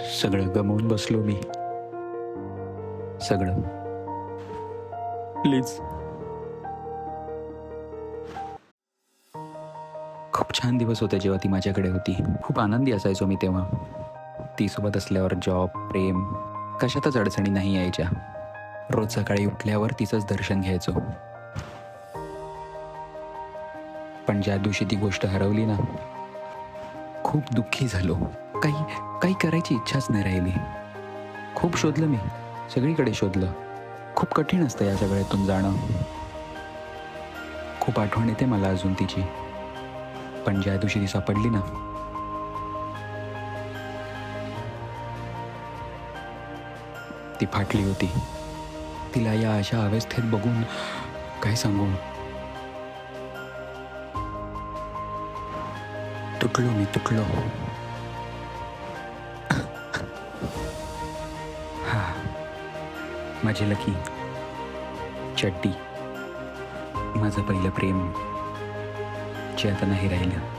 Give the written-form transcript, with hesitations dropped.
सगळं गमावून बसलो मी. सगळं. प्लीज. खूप छान दिवस होते जेव्हा ती माझ्याकडे होती. खूप आनंदी असायचो मी तेव्हा. ती सोबत असल्यावर जॉब, प्रेम कशातच अडचणी नाही यायच्या. रोज सकाळी उठल्यावर तिचंच दर्शन घ्यायचो. पण ज्या दिवशी ती गोष्ट हरवली ना, खूप दुःखी झालो. काही काही करायची इच्छाच नाही राहिली. खूप शोधलं मी, सगळीकडे शोधलं. खूप कठीण असतं या सगळ्यातून जाणं. खूप आठवण येते मला अजून तिची. पण ज्या दिवशी ती सापडली ना, ती फाटली होती. तिला या अशा अवस्थेत बघून काय सांगू. तुटलो मी, तुटलो. हा, माझी लकी, चड्डी, माझं पहिलं प्रेम जे आता नाही राहिलं.